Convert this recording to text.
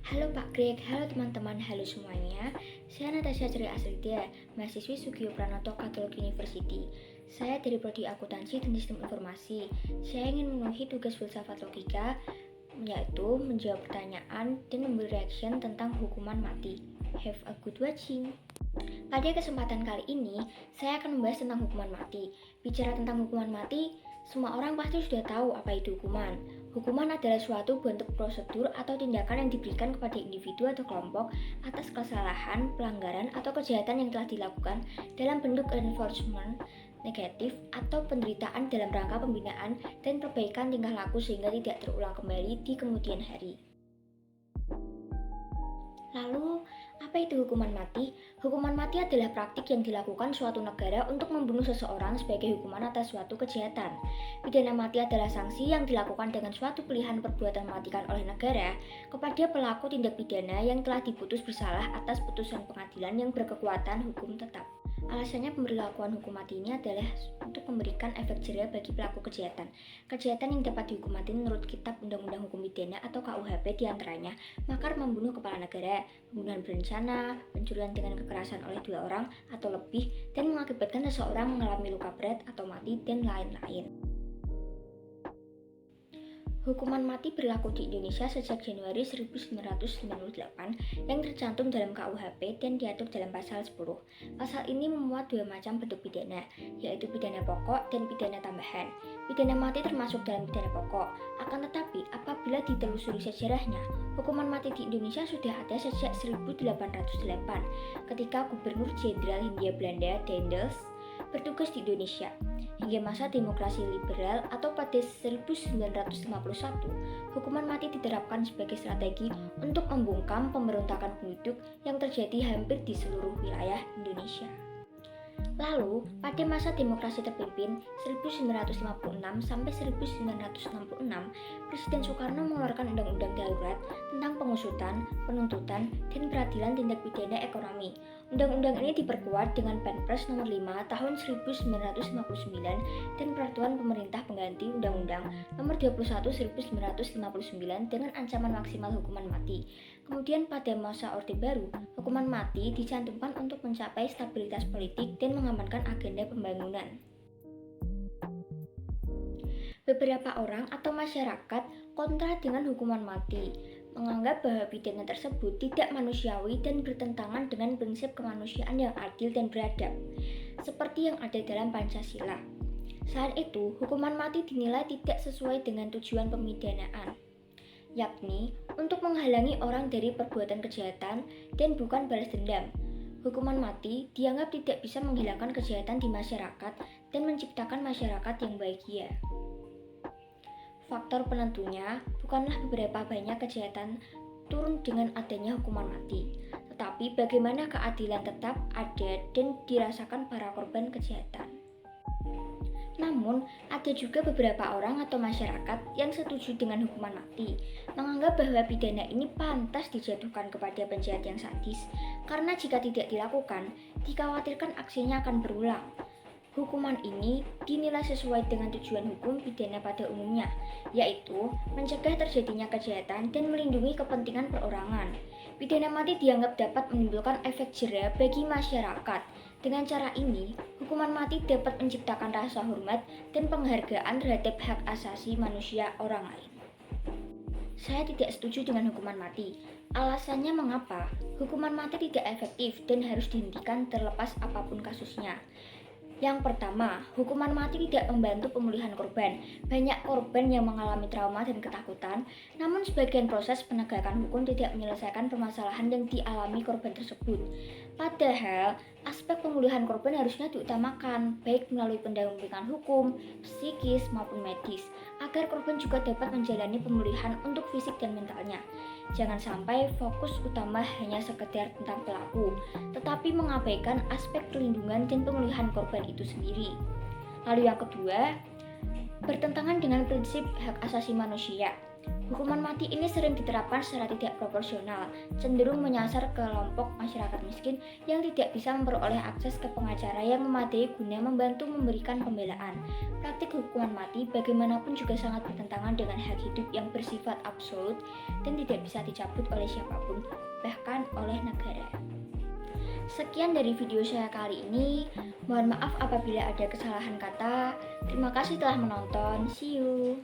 Halo Pak Greg, halo teman-teman, halo semuanya. Saya Natasha Ceria Asridia, mahasiswi Sugio Pranoto Catholic University. Saya dari Prodi Akuntansi dan Sistem Informasi. Saya ingin memenuhi tugas filsafat logika, yaitu menjawab pertanyaan dan memberi reaction tentang hukuman mati. Have a good watching. Pada kesempatan kali ini, saya akan membahas tentang hukuman mati. Bicara tentang hukuman mati, semua orang pasti sudah tahu apa itu hukuman. Hukuman adalah suatu bentuk prosedur atau tindakan yang diberikan kepada individu atau kelompok atas kesalahan, pelanggaran, atau kejahatan yang telah dilakukan dalam bentuk enforcement negatif atau penderitaan dalam rangka pembinaan dan perbaikan tingkah laku sehingga tidak terulang kembali di kemudian hari. Lalu, apa itu hukuman mati? Hukuman mati adalah praktik yang dilakukan suatu negara untuk membunuh seseorang sebagai hukuman atas suatu kejahatan. Pidana mati adalah sanksi yang dilakukan dengan suatu pilihan perbuatan mematikan oleh negara kepada pelaku tindak pidana yang telah diputus bersalah atas putusan pengadilan yang berkekuatan hukum tetap. Alasannya pemberlakuan hukum mati ini adalah untuk memberikan efek jera bagi pelaku kejahatan. Kejahatan yang dapat dihukum mati menurut Kitab Undang-Undang Hukum Pidana atau KUHP diantaranya makar membunuh kepala negara, pembunuhan berencana, pencurian dengan kekerasan oleh 2 orang atau lebih, dan mengakibatkan seseorang mengalami luka berat atau mati, dan lain-lain. Hukuman mati berlaku di Indonesia sejak Januari 1998 yang tercantum dalam KUHP dan diatur dalam pasal 10. Pasal ini memuat 2 macam bentuk pidana, yaitu pidana pokok dan pidana tambahan. Pidana mati termasuk dalam pidana pokok, akan tetapi apabila ditelusuri sejarahnya, hukuman mati di Indonesia sudah ada sejak 1808 ketika Gubernur Jenderal Hindia Belanda Daendels bertugas di Indonesia. Hingga masa demokrasi liberal atau pada 1951, hukuman mati diterapkan sebagai strategi untuk membungkam pemberontakan penduduk yang terjadi hampir di seluruh wilayah Indonesia. Lalu, pada masa demokrasi terpimpin 1956 sampai 1966, Presiden Soekarno mengeluarkan Undang-Undang Darurat tentang pengusutan, penuntutan, dan peradilan tindak pidana ekonomi. Undang-undang ini diperkuat dengan Perpres Nomor 5 Tahun 1959 dan Peraturan Pemerintah Pengganti Undang-Undang Nomor 21 1959 dengan ancaman maksimal hukuman mati. Kemudian pada masa Orde Baru, hukuman mati dicantumkan untuk mencapai stabilitas politik dan mengamankan agenda pembangunan. Beberapa orang atau masyarakat kontra dengan hukuman mati, menganggap bahwa pidana tersebut tidak manusiawi dan bertentangan dengan prinsip kemanusiaan yang adil dan beradab, seperti yang ada dalam Pancasila. Saat itu, hukuman mati dinilai tidak sesuai dengan tujuan pemidanaan, yakni untuk menghalangi orang dari perbuatan kejahatan dan bukan balas dendam. Hukuman mati dianggap tidak bisa menghilangkan kejahatan di masyarakat dan menciptakan masyarakat yang bahagia. Faktor penentunya bukanlah beberapa banyak kejahatan turun dengan adanya hukuman mati, tetapi bagaimana keadilan tetap ada dan dirasakan para korban kejahatan. Namun, ada juga beberapa orang atau masyarakat yang setuju dengan hukuman mati, menganggap bahwa pidana ini pantas dijatuhkan kepada penjahat yang sadis, karena jika tidak dilakukan, dikhawatirkan aksinya akan berulang. Hukuman ini dinilai sesuai dengan tujuan hukum pidana pada umumnya, yaitu mencegah terjadinya kejahatan dan melindungi kepentingan perorangan. Pidana mati dianggap dapat menimbulkan efek jera bagi masyarakat. Dengan cara ini, hukuman mati dapat menciptakan rasa hormat dan penghargaan terhadap hak asasi manusia orang lain. Saya tidak setuju dengan hukuman mati. Alasannya mengapa? Hukuman mati tidak efektif dan harus dihentikan terlepas apapun kasusnya. Yang pertama, hukuman mati tidak membantu pemulihan korban. Banyak korban yang mengalami trauma dan ketakutan, namun sebagian proses penegakan hukum tidak menyelesaikan permasalahan yang dialami korban tersebut. Padahal, aspek pemulihan korban harusnya diutamakan, baik melalui pendampingan hukum, psikis, maupun medis, agar korban juga dapat menjalani pemulihan untuk fisik dan mentalnya. Jangan sampai fokus utama hanya sekedar tentang pelaku, tetapi mengabaikan aspek perlindungan dan pemulihan korban itu sendiri. Lalu yang kedua, bertentangan dengan prinsip hak asasi manusia. Hukuman mati ini sering diterapkan secara tidak proporsional, cenderung menyasar kelompok masyarakat miskin yang tidak bisa memperoleh akses ke pengacara yang memadai guna membantu memberikan pembelaan. Praktik hukuman mati bagaimanapun juga sangat bertentangan dengan hak hidup yang bersifat absolut dan tidak bisa dicabut oleh siapapun, bahkan oleh negara. Sekian dari video saya kali ini. Mohon maaf apabila ada kesalahan kata. Terima kasih telah menonton. See you.